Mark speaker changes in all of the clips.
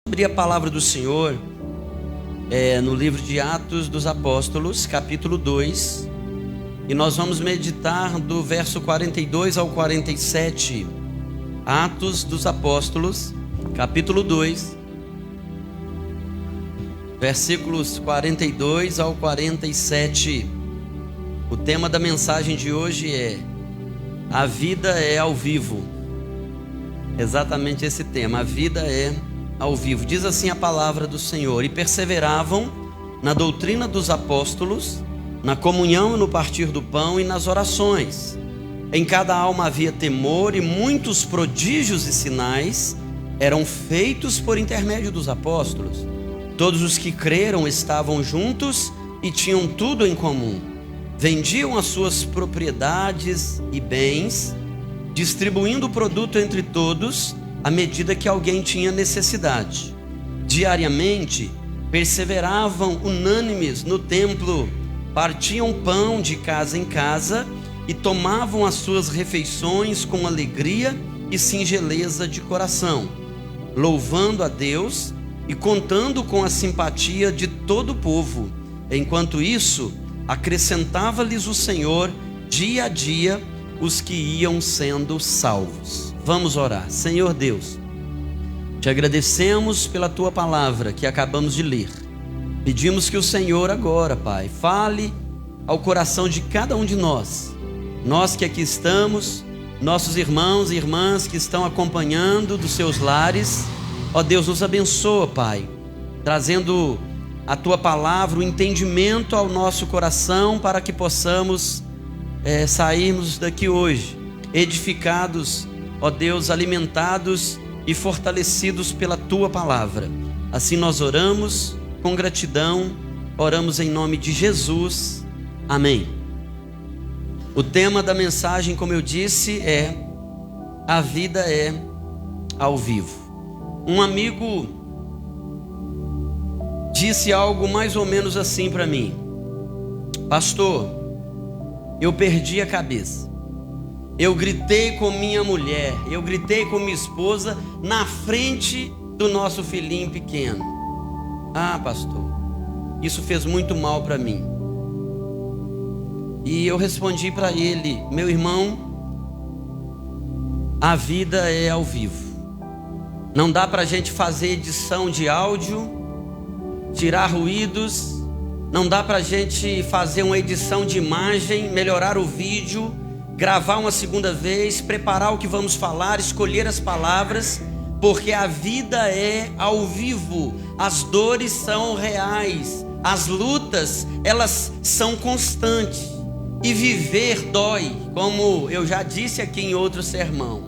Speaker 1: Abrir a palavra do Senhor no livro de Atos dos Apóstolos, capítulo 2, e nós vamos meditar do verso 42 ao 47. Atos dos Apóstolos, capítulo 2, versículos 42 ao 47. O tema da mensagem de hoje é: a vida é ao vivo. Exatamente esse tema, a vida é ao vivo. Diz assim a palavra do Senhor: e perseveravam na doutrina dos apóstolos, na comunhão e no partir do pão e nas orações. Em cada alma havia temor, e muitos prodígios e sinais eram feitos por intermédio dos apóstolos. Todos os que creram estavam juntos e tinham tudo em comum. Vendiam as suas propriedades e bens, distribuindo o produto entre todos, à medida que alguém tinha necessidade. Diariamente, perseveravam unânimes no templo, partiam pão de casa em casa e tomavam as suas refeições com alegria e singeleza de coração, louvando a Deus e contando com a simpatia de todo o povo. Enquanto isso, acrescentava-lhes o Senhor dia a dia os que iam sendo salvos. Vamos orar. Senhor Deus, te agradecemos pela tua palavra que acabamos de ler. Pedimos que o Senhor agora, Pai, fale ao coração de cada um de nós que aqui estamos, nossos irmãos e irmãs que estão acompanhando dos seus lares. Ó Deus, nos abençoa, Pai, trazendo a tua palavra, o entendimento ao nosso coração, para que possamos sairmos daqui hoje edificados, ó Deus, alimentados e fortalecidos pela tua palavra. Assim nós oramos com gratidão, oramos em nome de Jesus, amém. O tema da mensagem, como eu disse, é: a vida é ao vivo. Um amigo disse algo mais ou menos assim para mim: pastor, eu perdi a cabeça. Eu gritei com minha mulher, eu gritei com minha esposa na frente do nosso filhinho pequeno. Ah, pastor, isso fez muito mal para mim. E eu respondi para ele: meu irmão, a vida é ao vivo. Não dá para a gente fazer edição de áudio, tirar ruídos. Não dá para a gente fazer uma edição de imagem, melhorar o vídeo, gravar uma segunda vez, preparar o que vamos falar, escolher as palavras, porque a vida é ao vivo. As dores são reais, as lutas, elas são constantes, e viver dói, como eu já disse aqui em outro sermão.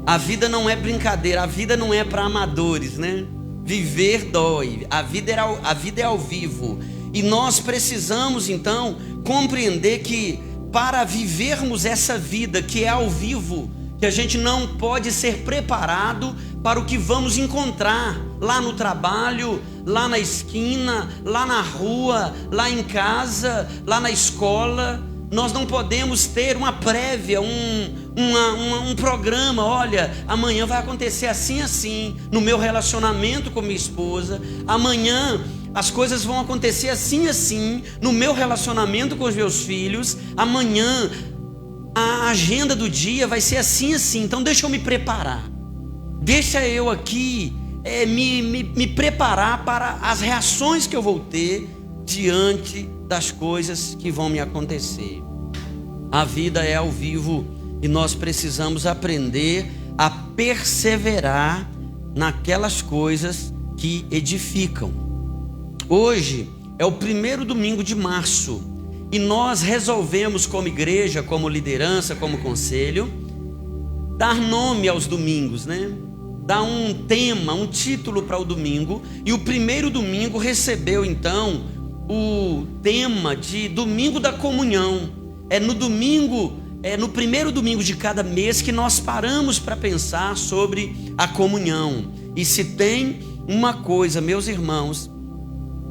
Speaker 1: A vida não é brincadeira, a vida não é para amadores, né? Viver dói, a vida é ao vivo. E nós precisamos então compreender que, para vivermos essa vida que é ao vivo, que a gente não pode ser preparado para o que vamos encontrar lá no trabalho, lá na esquina, lá na rua, lá em casa, lá na escola. Nós não podemos ter uma prévia, um programa. Olha, amanhã vai acontecer assim, no meu relacionamento com minha esposa. Amanhã as coisas vão acontecer assim, no meu relacionamento com os meus filhos. Amanhã a agenda do dia vai ser assim. Então deixa eu me preparar. Deixa eu aqui me preparar para as reações que eu vou ter diante das coisas que vão me acontecer. A vida é ao vivo e nós precisamos aprender a perseverar naquelas coisas que edificam. Hoje é o primeiro domingo de março e nós resolvemos, como igreja, como liderança, como conselho, dar nome aos domingos, né? Dar um tema, um título para o domingo. E o primeiro domingo recebeu então o tema de Domingo da Comunhão. No primeiro domingo de cada mês que nós paramos para pensar sobre a comunhão. E se tem uma coisa, meus irmãos,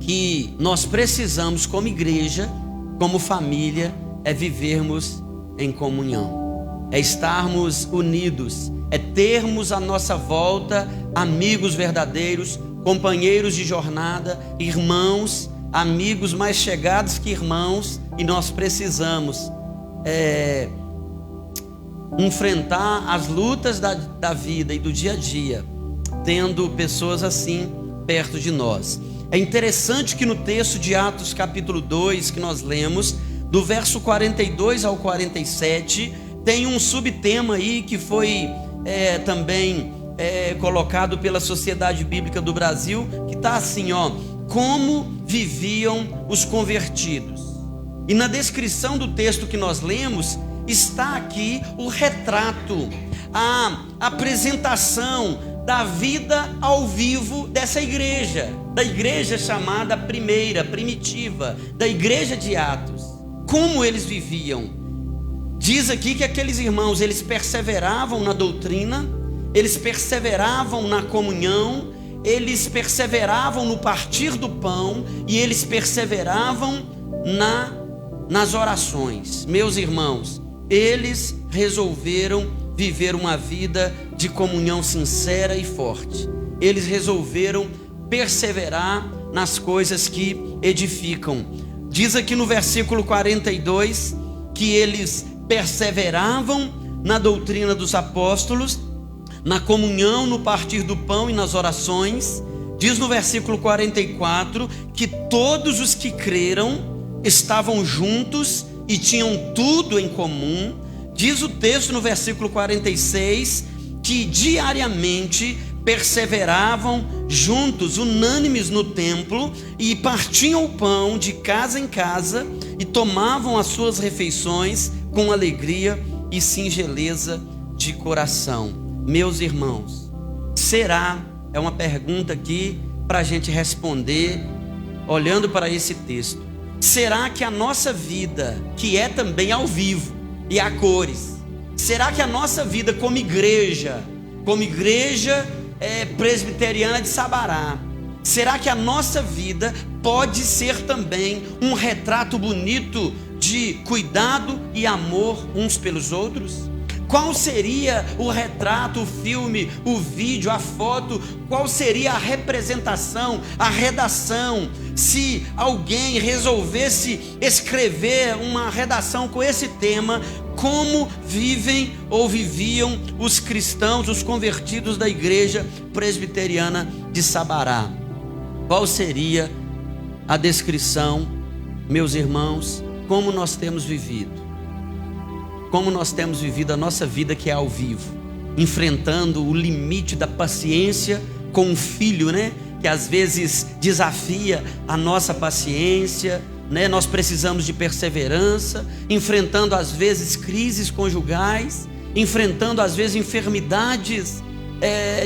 Speaker 1: que nós precisamos como igreja, como família, é vivermos em comunhão. é estarmos unidos, é termos à nossa volta amigos verdadeiros, companheiros de jornada, irmãos, amigos mais chegados que irmãos, e nós precisamos enfrentar as lutas da vida e do dia a dia, tendo pessoas assim perto de nós. É interessante que no texto de Atos capítulo 2 que nós lemos, do verso 42 ao 47, tem um subtema aí que foi também colocado pela Sociedade Bíblica do Brasil, que está assim, como viviam os convertidos. E na descrição do texto que nós lemos, está aqui o retrato, a apresentação da vida ao vivo dessa igreja, da igreja chamada primeira, primitiva, da igreja de Atos. Como eles viviam? Diz aqui que aqueles irmãos, eles perseveravam na doutrina, eles perseveravam na comunhão, eles perseveravam no partir do pão e eles perseveravam nas orações. Meus irmãos, eles resolveram viver uma vida de comunhão sincera e forte. Eles resolveram perseverar nas coisas que edificam. Diz aqui no versículo 42 que eles perseveravam na doutrina dos apóstolos, na comunhão, no partir do pão e nas orações. Diz no versículo 44 que todos os que creram estavam juntos e tinham tudo em comum. Diz o texto no versículo 46 que diariamente perseveravam juntos, unânimes no templo, e partiam o pão de casa em casa e tomavam as suas refeições com alegria e singeleza de coração. Meus irmãos, é uma pergunta aqui para a gente responder olhando para esse texto. Será que a nossa vida, que é também ao vivo e a cores, será que a nossa vida como igreja presbiteriana de Sabará, será que a nossa vida pode ser também um retrato bonito de cuidado e amor uns pelos outros? Qual seria o retrato, o filme, o vídeo, a foto? Qual seria a representação, a redação, se alguém resolvesse escrever uma redação com esse tema? Como vivem ou viviam os cristãos, os convertidos da igreja presbiteriana de Sabará? Qual seria a descrição, meus irmãos? Como nós temos vivido? Como nós temos vivido a nossa vida que é ao vivo, enfrentando o limite da paciência com o filho, que às vezes desafia a nossa paciência, Nós precisamos de perseverança, enfrentando às vezes crises conjugais, enfrentando às vezes enfermidades,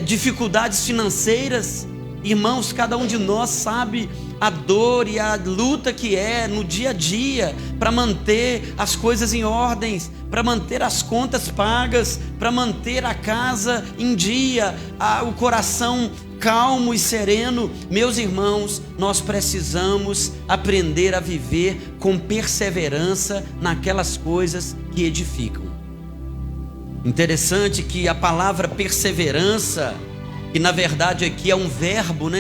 Speaker 1: dificuldades financeiras. Irmãos, cada um de nós sabe a dor e a luta que é no dia a dia para manter as coisas em ordens, para manter as contas pagas, para manter a casa em dia, o coração calmo e sereno. Meus irmãos, nós precisamos aprender a viver com perseverança naquelas coisas que edificam. Interessante que a palavra perseverança, que na verdade aqui é um verbo,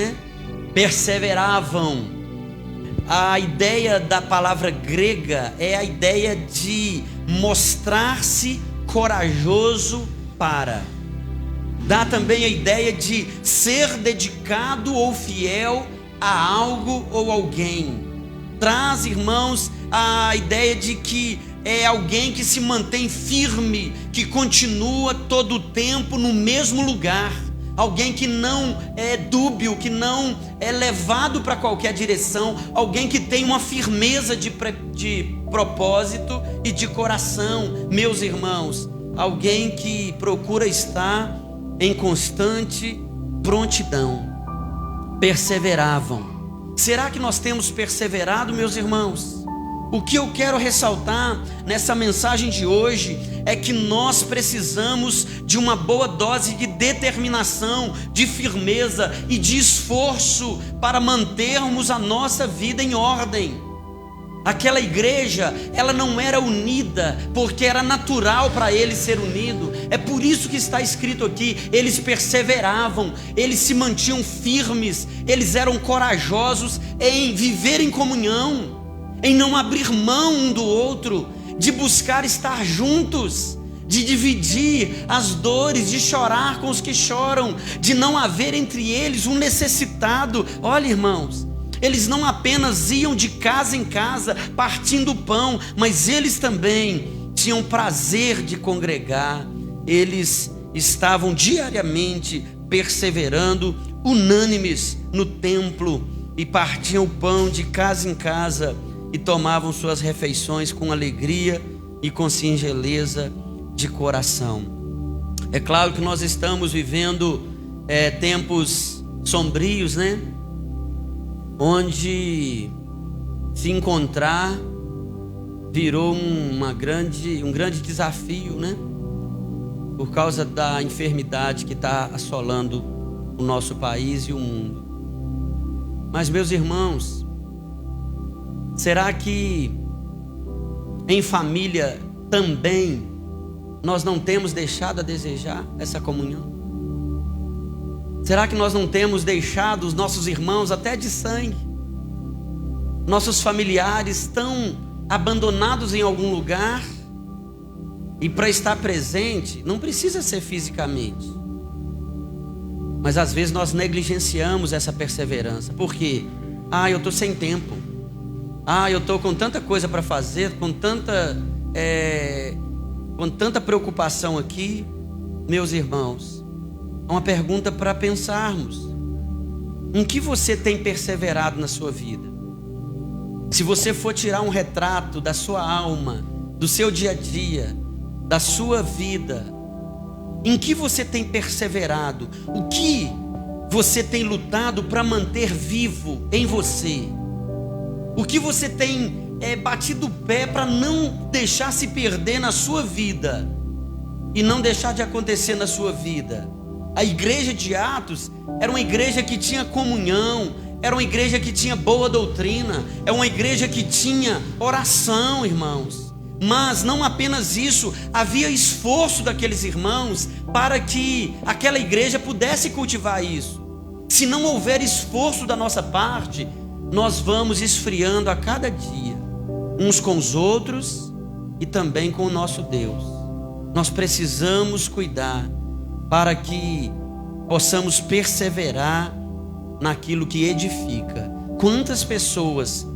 Speaker 1: perseveravam. A ideia da palavra grega é a ideia de mostrar-se corajoso para. Dá também a ideia de ser dedicado ou fiel a algo ou alguém. Traz, irmãos, a ideia de que é alguém que se mantém firme, que continua todo o tempo no mesmo lugar. Alguém que não é dúbio, que não é levado para qualquer direção. Alguém que tem uma firmeza de propósito e de coração. Meus irmãos, alguém que procura estar em constante prontidão. Perseveravam. Será que nós temos perseverado, meus irmãos? O que eu quero ressaltar nessa mensagem de hoje é que nós precisamos de uma boa dose de determinação, de firmeza e de esforço para mantermos a nossa vida em ordem. Aquela igreja, ela não era unida, porque era natural para eles ser unido. É por isso que está escrito aqui, eles perseveravam, eles se mantinham firmes, eles eram corajosos em viver em comunhão, em não abrir mão um do outro, de buscar estar juntos, de dividir as dores, de chorar com os que choram, de não haver entre eles um necessitado. Olha, irmãos, eles não apenas iam de casa em casa partindo o pão, mas eles também tinham prazer de congregar. Eles estavam diariamente perseverando, unânimes no templo, e partiam o pão de casa em casa e tomavam suas refeições com alegria e com singeleza de coração. É claro que nós estamos vivendo tempos sombrios, né? Onde se encontrar virou um grande desafio, né? Por causa da enfermidade que está assolando o nosso país e o mundo. Mas, meus irmãos, será que em família também nós não temos deixado a desejar essa comunhão? Será que nós não temos deixado os nossos irmãos, até de sangue, nossos familiares, tão abandonados em algum lugar? E para estar presente, não precisa ser fisicamente, mas às vezes nós negligenciamos essa perseverança. Por quê? Eu estou sem tempo. Eu estou com tanta coisa para fazer, com tanta preocupação aqui. Meus irmãos, uma pergunta para pensarmos: em que você tem perseverado na sua vida? Se você for tirar um retrato da sua alma, do seu dia a dia, da sua vida, em que você tem perseverado? O que você tem lutado para manter vivo em você? O que você tem batido o pé para não deixar se perder na sua vida e não deixar de acontecer na sua vida? A igreja de Atos era uma igreja que tinha comunhão, era uma igreja que tinha boa doutrina, é uma igreja que tinha oração, irmãos. Mas não apenas isso, havia esforço daqueles irmãos para que aquela igreja pudesse cultivar isso. Se não houver esforço da nossa parte, nós vamos esfriando a cada dia, uns com os outros e também com o nosso Deus. Nós precisamos cuidar para que possamos perseverar naquilo que edifica. Quantas pessoas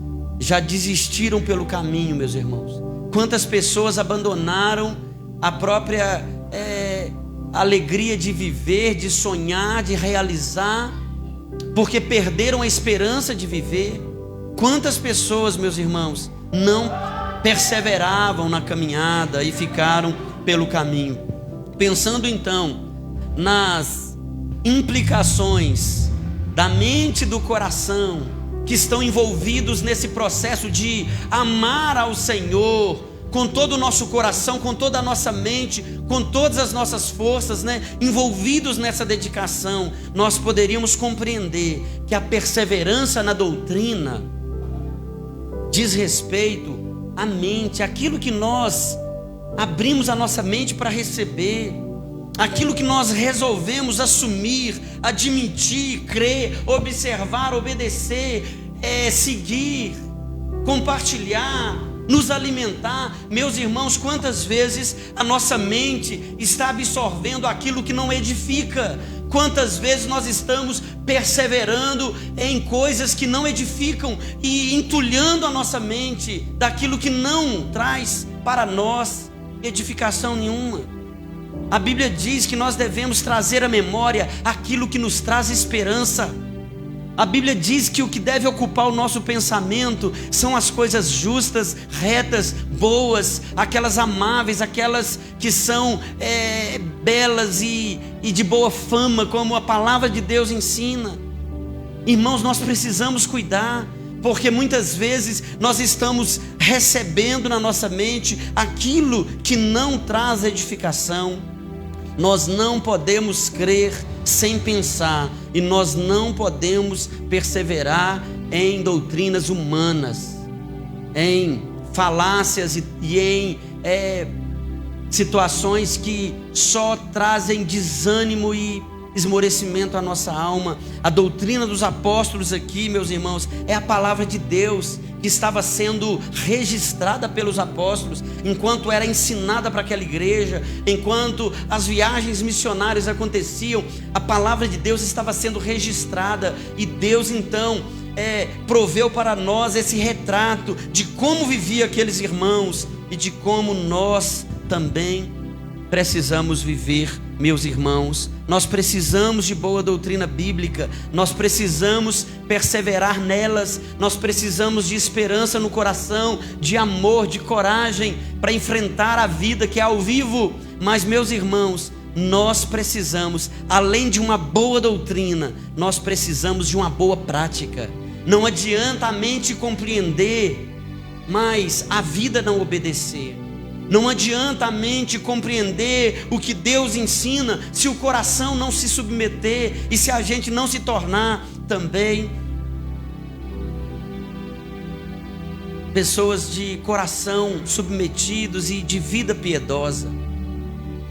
Speaker 1: já desistiram pelo caminho, meus irmãos? Quantas pessoas abandonaram a própria alegria de viver, de sonhar, de realizar, porque perderam a esperança de viver? Quantas pessoas, meus irmãos, não perseveravam na caminhada e ficaram pelo caminho? Pensando então nas implicações da mente e do coração que estão envolvidos nesse processo de amar ao Senhor com todo o nosso coração, com toda a nossa mente, com todas as nossas forças, né? Envolvidos nessa dedicação, nós poderíamos compreender que a perseverança na doutrina diz respeito à mente, aquilo que nós abrimos a nossa mente para receber, aquilo que nós resolvemos assumir, admitir, crer, observar, obedecer, seguir, compartilhar, nos alimentar. Meus irmãos, quantas vezes a nossa mente está absorvendo aquilo que não edifica? Quantas vezes nós estamos perseverando em coisas que não edificam e entulhando a nossa mente daquilo que não traz para nós edificação nenhuma? A Bíblia diz que nós devemos trazer à memória aquilo que nos traz esperança. A Bíblia diz que o que deve ocupar o nosso pensamento são as coisas justas, retas, boas, aquelas amáveis, aquelas que são belas e de boa fama, como a palavra de Deus ensina. Irmãos, nós precisamos cuidar, porque muitas vezes nós estamos recebendo na nossa mente aquilo que não traz edificação. Nós não podemos crer sem pensar, e nós não podemos perseverar em doutrinas humanas. em falácias e em situações que só trazem desânimo e esmorecimento à nossa alma. A doutrina dos apóstolos aqui, meus irmãos, é a palavra de Deus que estava sendo registrada pelos apóstolos, enquanto era ensinada para aquela igreja, enquanto as viagens missionárias aconteciam, a palavra de Deus estava sendo registrada, e Deus então proveu para nós esse retrato de como viviam aqueles irmãos e de como nós também precisamos viver, meus irmãos. Nós precisamos de boa doutrina bíblica, nós precisamos perseverar nelas, nós precisamos de esperança no coração, de amor, de coragem para enfrentar a vida que é ao vivo. Mas, meus irmãos, nós precisamos, além de uma boa doutrina, nós precisamos de uma boa prática. Não adianta a mente compreender, mas a vida não obedecer. Não adianta a mente compreender o que Deus ensina se o coração não se submeter e se a gente não se tornar também pessoas de coração submetidos e de vida piedosa.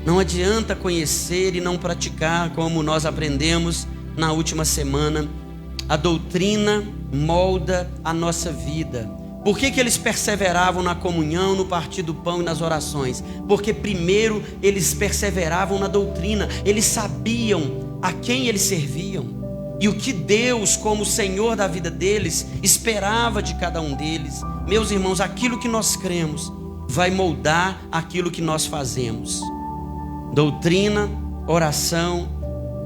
Speaker 1: Não adianta conhecer e não praticar, como nós aprendemos na última semana. A doutrina molda a nossa vida. Por que eles perseveravam na comunhão, no partir do pão e nas orações? Porque primeiro eles perseveravam na doutrina, eles sabiam a quem eles serviam e o que Deus, como Senhor da vida deles, esperava de cada um deles. Meus irmãos, aquilo que nós cremos vai moldar aquilo que nós fazemos. Doutrina, oração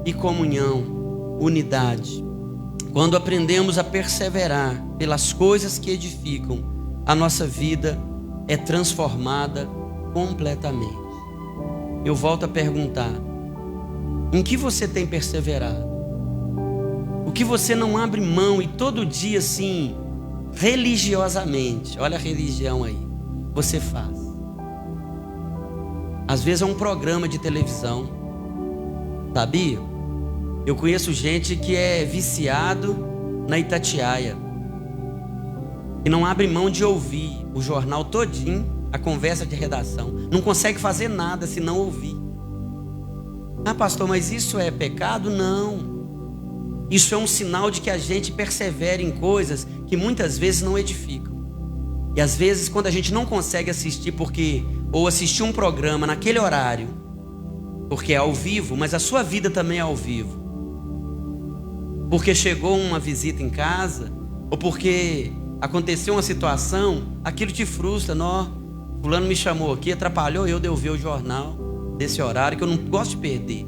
Speaker 1: e comunhão, unidade. Quando aprendemos a perseverar pelas coisas que edificam, a nossa vida é transformada completamente. Eu volto a perguntar: em que você tem perseverado? O que você não abre mão e todo dia assim, religiosamente, olha a religião aí, você faz? Às vezes é um programa de televisão, sabia? Eu conheço gente que é viciado na Itatiaia, que não abre mão de ouvir o jornal todinho, a conversa de redação, não consegue fazer nada se não ouvir. Ah, pastor, mas isso é pecado? Não. Isso é um sinal de que a gente persevera em coisas que muitas vezes não edificam. E às vezes quando a gente não consegue assistir ou assistir um programa naquele horário, porque é ao vivo, mas a sua vida também é ao vivo, porque chegou uma visita em casa, ou porque aconteceu uma situação, aquilo te frustra. Fulano me chamou aqui, atrapalhou eu de ouvir o jornal desse horário que eu não gosto de perder.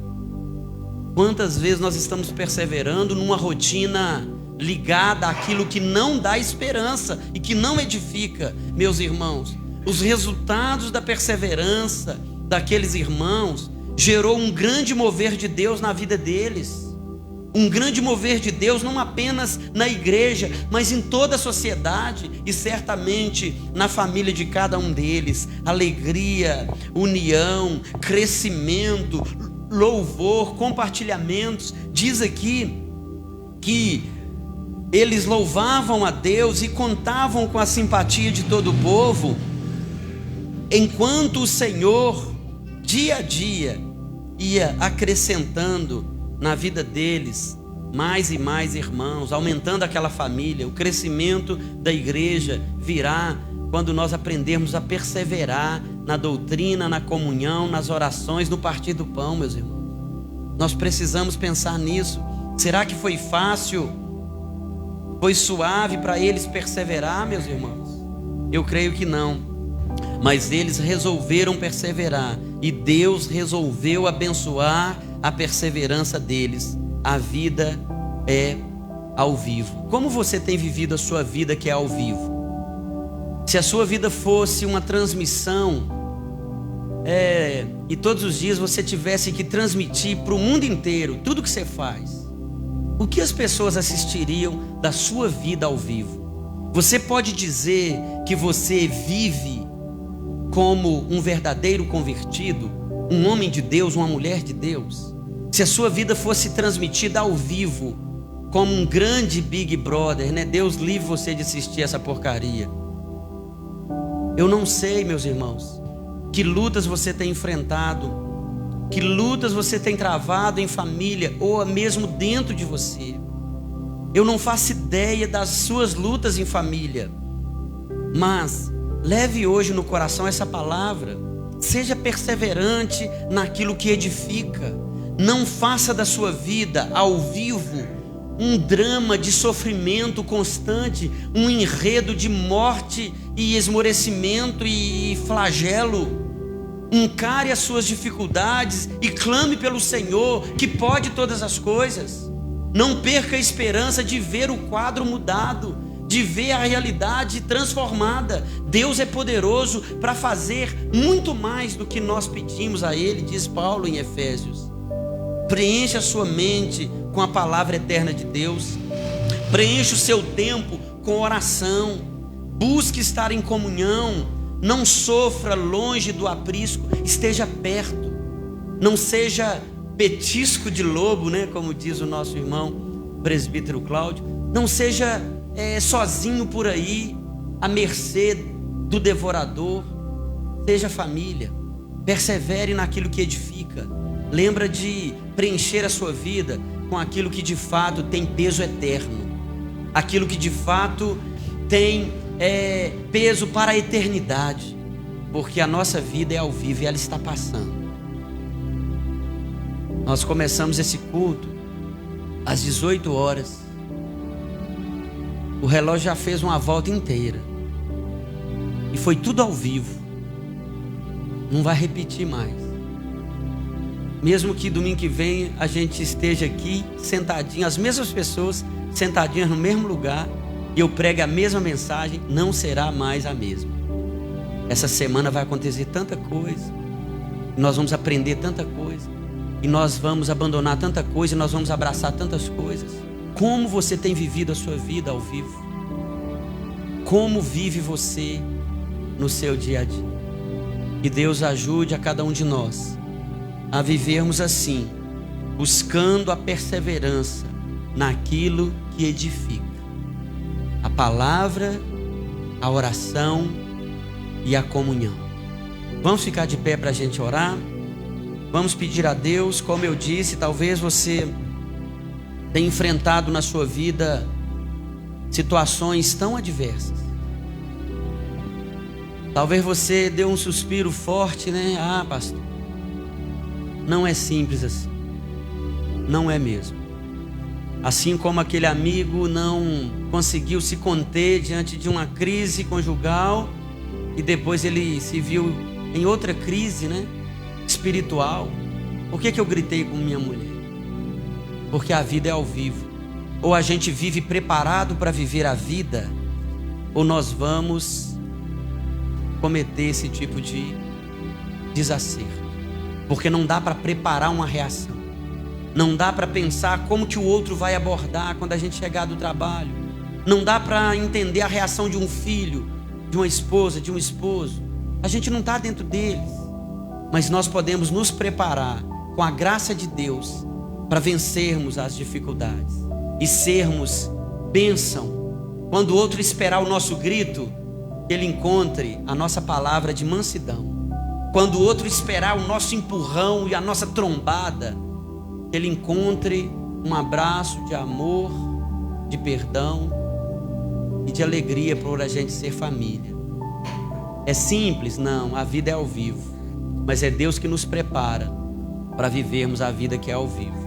Speaker 1: Quantas vezes nós estamos perseverando numa rotina ligada àquilo que não dá esperança e que não edifica, meus irmãos? Os resultados da perseverança daqueles irmãos gerou um grande mover de Deus na vida deles. Um grande mover de Deus não apenas na igreja, mas em toda a sociedade e certamente na família de cada um deles. Alegria, união, crescimento, louvor, compartilhamentos. Diz aqui que eles louvavam a Deus e contavam com a simpatia de todo o povo, enquanto o Senhor, dia a dia, ia acrescentando na vida deles mais e mais irmãos, aumentando aquela família. O crescimento da igreja virá quando nós aprendermos a perseverar na doutrina, na comunhão, nas orações, no partir do pão, meus irmãos. Nós precisamos pensar nisso. Será que foi fácil? Foi suave para eles perseverar, meus irmãos? Eu creio que não. Mas eles resolveram perseverar e Deus resolveu abençoar a perseverança deles. A vida é ao vivo. Como você tem vivido a sua vida que é ao vivo? Se a sua vida fosse uma transmissão, e todos os dias você tivesse que transmitir para o mundo inteiro tudo que você faz, o que as pessoas assistiriam da sua vida ao vivo? Você pode dizer que você vive como um verdadeiro convertido, um homem de Deus, uma mulher de Deus? Se a sua vida fosse transmitida ao vivo, como um grande Big Brother, né? Deus livre você de assistir essa porcaria. Eu não sei, meus irmãos, que lutas você tem enfrentado, que lutas você tem travado em família ou mesmo dentro de você. Eu não faço ideia das suas lutas em família, mas leve hoje no coração essa palavra. Seja perseverante naquilo que edifica. Não faça da sua vida ao vivo um drama de sofrimento constante, um enredo de morte e esmorecimento e flagelo. Encare as suas dificuldades e clame pelo Senhor, que pode todas as coisas. Não perca a esperança de ver o quadro mudado, de ver a realidade transformada. Deus é poderoso para fazer muito mais do que nós pedimos a Ele, diz Paulo em Efésios. Preencha a sua mente com a palavra eterna de Deus. Preencha o seu tempo com oração. Busque estar em comunhão. Não sofra longe do aprisco, esteja perto. Não seja petisco de lobo, né? Como diz o nosso irmão presbítero Cláudio. Não seja sozinho por aí, à mercê do devorador. Seja família. Persevere naquilo que edifica. Lembra de preencher a sua vida com aquilo que de fato tem peso eterno. Aquilo que de fato tem peso para a eternidade. Porque a nossa vida é ao vivo e ela está passando. Nós começamos esse culto às 18 horas. O relógio já fez uma volta inteira. E foi tudo ao vivo. Não vai repetir mais. Mesmo que domingo que vem a gente esteja aqui sentadinho, as mesmas pessoas sentadinhas no mesmo lugar, e eu pregue a mesma mensagem, não será mais a mesma. Essa semana vai acontecer tanta coisa, nós vamos aprender tanta coisa, e nós vamos abandonar tanta coisa, e nós vamos abraçar tantas coisas. Como você tem vivido a sua vida ao vivo? Como vive você no seu dia a dia? Que Deus ajude a cada um de nós a vivermos assim, buscando a perseverança naquilo que edifica. A palavra, a oração e a comunhão. Vamos ficar de pé para a gente orar? Vamos pedir a Deus. Como eu disse, talvez você tenha enfrentado na sua vida situações tão adversas. Talvez você deu um suspiro forte, né? Ah, pastor, não é simples assim. Não é mesmo. Assim como aquele amigo não conseguiu se conter diante de uma crise conjugal e depois ele se viu em outra crise, né? Espiritual. Por que eu gritei com minha mulher? Porque a vida é ao vivo. Ou a gente vive preparado para viver a vida, ou nós vamos cometer esse tipo de desacerto. Porque não dá para preparar uma reação. Não dá para pensar como que o outro vai abordar quando a gente chegar do trabalho. Não dá para entender a reação de um filho, de uma esposa, de um esposo. A gente não está dentro deles. Mas nós podemos nos preparar com a graça de Deus para vencermos as dificuldades e sermos bênção. Quando o outro esperar o nosso grito, ele encontre a nossa palavra de mansidão. Quando o outro esperar o nosso empurrão e a nossa trombada, ele encontre um abraço de amor, de perdão e de alegria por a gente ser família. É simples? Não, a vida é ao vivo. Mas é Deus que nos prepara para vivermos a vida que é ao vivo.